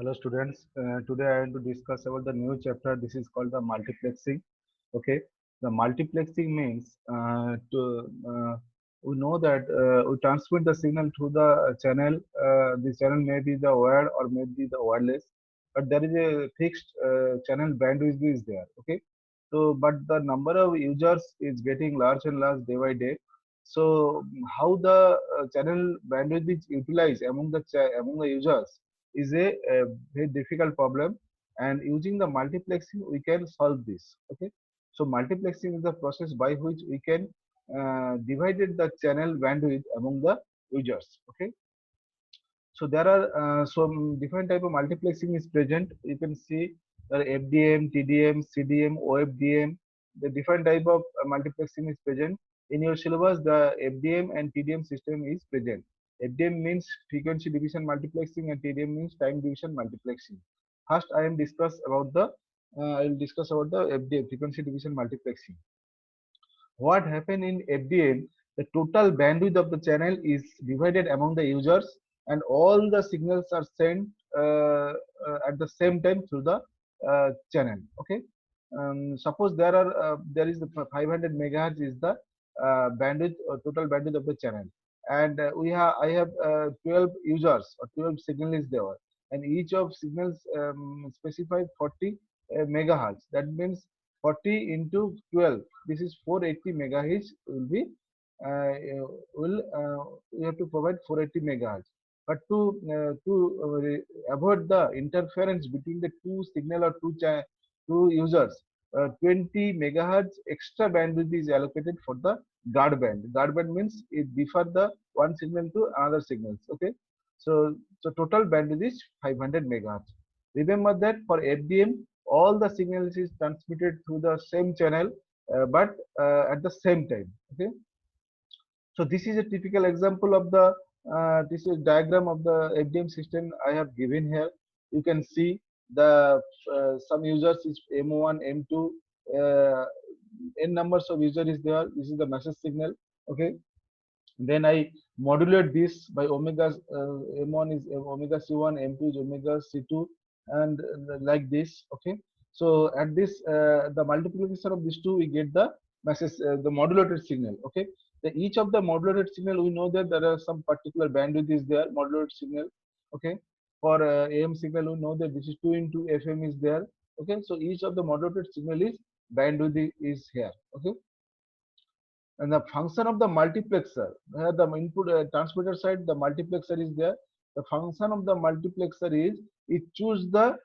Hello students, today I want to discuss about the new chapter. This is called the multiplexing. Okay, the multiplexing means we know that we transmit the signal through the channel. The channel may be the wired or may be the wireless, but there is a fixed channel bandwidth is there. Okay, so but the number of users is getting large and large day by day. So how the channel bandwidth is utilized among the users is a very difficult problem, and using the multiplexing we can solve this. Okay, so multiplexing is the process by which we can divided the channel bandwidth among the users. Okay, so there are some different type of multiplexing is present. You can see FDM, TDM, CDM, OFDM. The different type of multiplexing is present in your syllabus. The FDM and TDM system is present. FDM means frequency division multiplexing, and TDM means time division multiplexing. First, I will discuss about the FDM, frequency division multiplexing. What happened in FDM, the total bandwidth of the channel is divided among the users, and all the signals are sent at the same time through the channel. Okay, suppose there is the 500 megahertz is the bandwidth total bandwidth of the channel, and I have 12 users or 12 signal is there, and each of signals specify 40 megahertz. That means 40 into 12, this is 480 megahertz will be will we have to provide 480 megahertz. But to avoid the interference between the two signal or two users, 20 megahertz extra bandwidth is allocated for the guard band. Guard band means it differ the one signal to another signals. Okay, so total bandwidth is 500 megahertz. Remember that for FDM, all the signals is transmitted through the same channel, but at the same time. Okay, so this is a typical example of the this is diagram of the FDM system I have given here. You can see the some users is M1, M2, n numbers of user is there. This is the message signal. Okay, then I modulate this by omega. M1 is omega C1, M2 is omega C2, and like this. Okay, so at this the multiplication of these two, we get the message, the modulated signal. Okay, each of the modulated signal, we know that there are some particular bandwidth is there modulated signal. Okay, for AM signal, we know that this is 2 into FM is there. Okay, so each of the modulated signal is bandwidth is here. Okay, and the function of the multiplexer, where the input transmitter side, the multiplexer is there. The function of the multiplexer is it choose the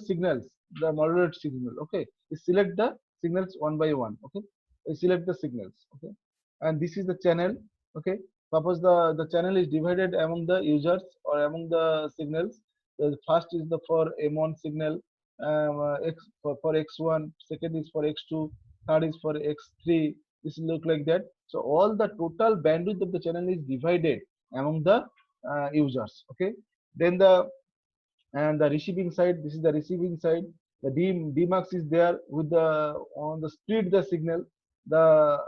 signals, the modulated signal. Okay, it select the signals one by one. Okay, it select the signals. Okay, and this is the channel. Okay, suppose the channel is divided among the users or among the signals. The first is the for M1 signal, for X1, second is for X2, third is for X3. This will look like that. So all the total bandwidth of the channel is divided among the users. Okay, then the receiving side, this is the receiving side. The dmax is there with the on the split the signal, the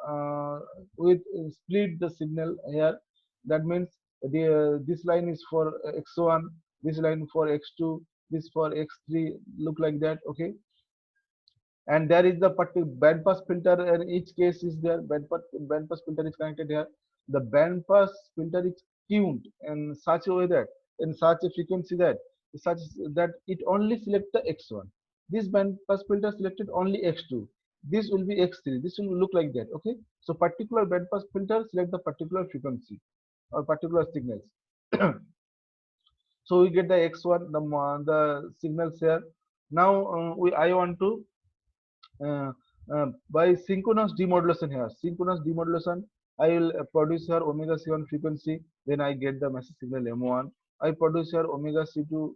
with split the signal here. That means this line is for X1, this line for X2, this for X3, look like that. Okay, and there is the particular band pass filter, and each case is there. Band pass filter is connected here. The band pass filter is tuned in such a way that in such a frequency that such that it only select the X1. This band pass filter selected only X2. This will be X3. This will look like that. Okay, so particular band pass filter select the particular frequency or particular signals. So we get the X1, the signals here. Now I want to by synchronous demodulation here. Synchronous demodulation, I will produce here omega C1 frequency, then I get the message signal M1. I produce here omega C2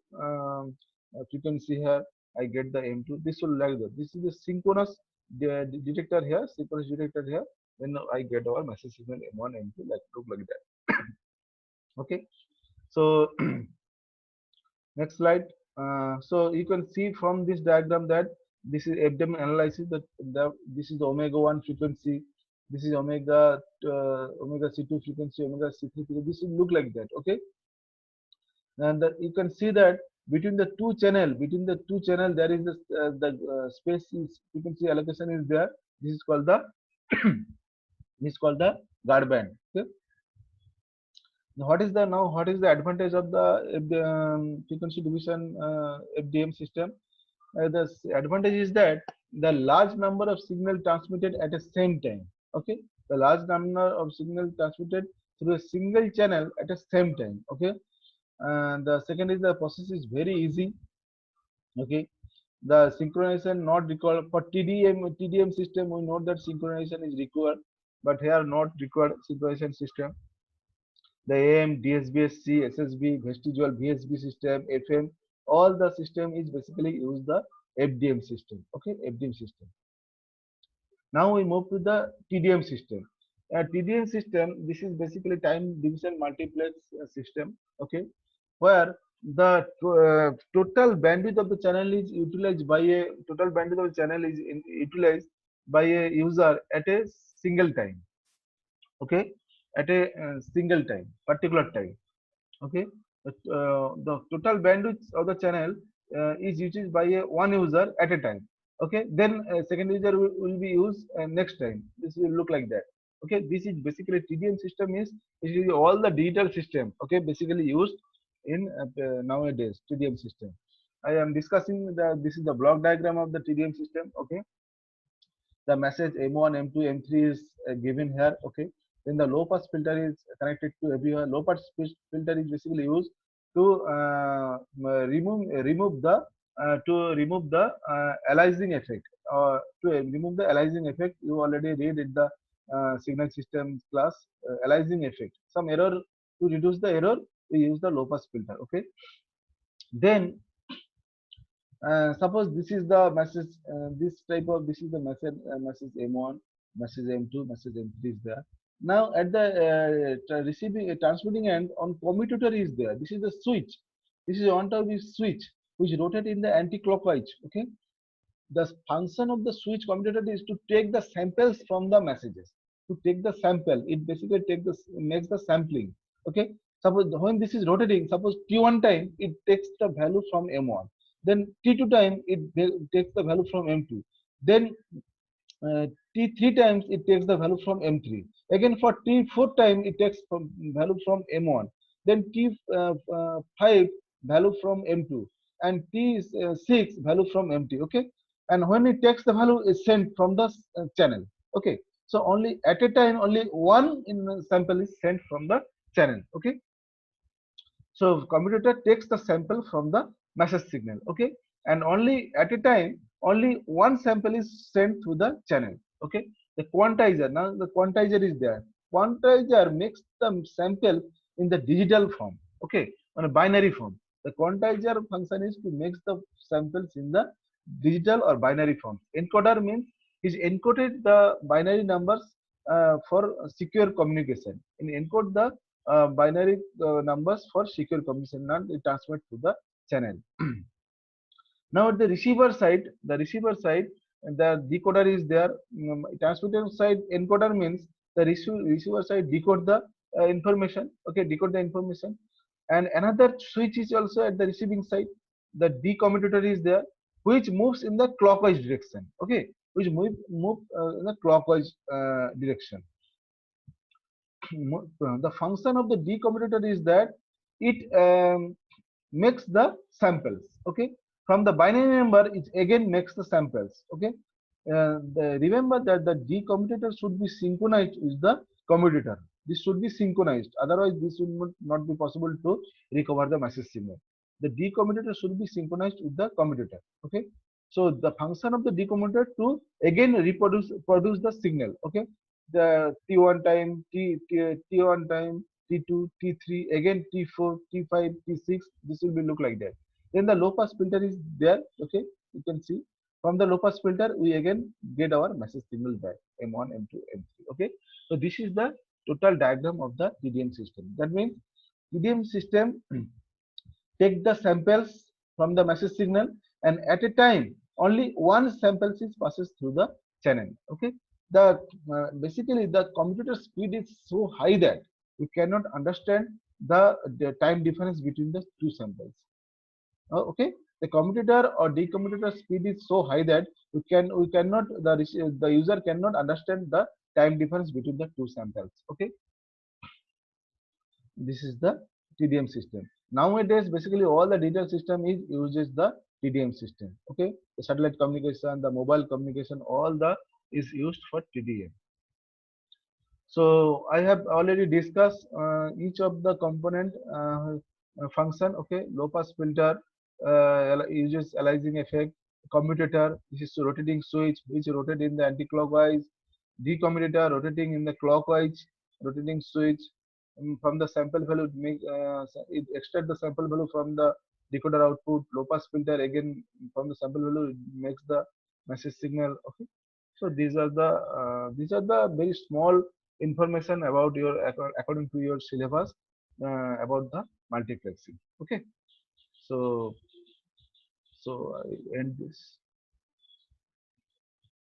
frequency here, I get the M2. This will like that. This is the synchronous detector here, synchronous detector here. Then I get our message signal M1, M2, like look like that. Okay, so next slide. So you can see from this diagram that this is FDM analysis, that this is the omega 1 frequency, this is omega C2 frequency, omega C3 frequency. This will look like that. Okay, and you can see that between the two channel there is the space is, you can see allocation is there. This is called the this is called the guard band. Okay. Now what is the advantage of the frequency division FDM system? The advantage is that the large number of signal transmitted at the same time. Okay, the large number of signal transmitted through a single channel at the same time. Okay, and the second is the process is very easy. Okay, the synchronization not required for TDM system. We know that synchronization is required, but here not required synchronization system. The AM, DSBSC, SSB, vestigial VSB system, FM, all the system is basically use the FDM system. Okay, FDM system. Now we move to the TDM system. TDM system, this is basically time division multiplex system. Okay, where the total bandwidth of the channel is utilized by a total bandwidth of the channel is utilized by a user at a single time. Okay, at a single time, particular time. Okay, the total bandwidth of the channel is used by a one user at a time. Okay, then second user will be used next time. This will look like that. Okay, this is basically TDM system is all the digital system. Okay, basically used in nowadays TDM system. I am discussing this is the block diagram of the TDM system. Okay, the message M1, M2, M3 is given here. Okay, then the low pass filter is connected to everywhere. Low pass filter is basically used to remove the aliasing effect, or to remove the aliasing effect. You already read in the signal systems class, aliasing effect, some error. To reduce the error, we use the low pass filter. Okay, then suppose this is the message, this is the message, message M1, message M2, message M3 is there. Now at the receiving transmitting end, on commutator is there. This is the switch. This is on top of switch which rotate in the anti-clockwise. Okay, the function of the switch commutator is to take the samples from the messages. To take the sample, it basically makes the sampling. Okay, suppose when this is rotating, suppose T1 time it takes the value from M1, then T2 time it takes the value from M2, then T3 times it takes the value from M3. Again for T4 time it takes value from M1. Then T5 value from M2, and T6 value from M3. Okay, and when it takes the value is sent from the channel. Okay, so only at a time only one sample is sent from the channel. Okay, so commutator takes the sample from the message signal. Okay, and only at a time only one sample is sent through the channel. Okay, the quantizer, now the quantizer is there. Quantizer makes the sample in the digital form. Okay, on a binary form. The quantizer function is to make the samples in the digital or binary form. Encoder means is encoded the binary numbers for secure communication. In encode the binary numbers for secure communication and transmit to the channel. Now at the receiver side, the decoder is there. Transmitter side encoder means the receiver side decode the information. Okay, decode the information. And another switch is also at the receiving side. The decommutator is there, which moves in the clockwise direction. Okay, which move in the clockwise direction. The function of the decommutator is that it makes the samples. Okay, from the binary number it again makes the samples. Okay, remember that the decommutator should be synchronized with the commutator. This should be synchronized, otherwise this would not be possible to recover the message signal. The decommutator should be synchronized with the commutator. Okay, so the function of the decommutator to again produce the signal. Okay, the T1 time, T1 time, T2, T3, again T4, T5, T6. This will be look like that. Then the low pass filter is there. Okay, you can see from the low pass filter we again get our message signal back, M1, M2, M3. Okay, so this is the total diagram of the TDM system. That means TDM system take the samples from the message signal, and at a time only one sample is passes through the channel. Okay, the basically the computer speed is so high that we cannot understand the time difference between the two samples. Okay, the commutator or decommutator speed is so high that we cannot the user cannot understand the time difference between the two samples. Okay, this is the TDM system. Nowadays, basically all the digital system is uses the TDM system. Okay, the satellite communication, the mobile communication, all the is used for TDM. So I have already discussed each of the component function. Okay, low pass filter uses aliasing effect. Commutator, this is rotating switch which rotate in the anti-clockwise. Decommutator rotating in the clockwise rotating switch. From the sample value it extract the sample value from the decoder output. Low pass filter again from the sample value it makes the message signal. Okay, so these are the very small information about your according to your syllabus about the multiplexing. Okay, so I end this.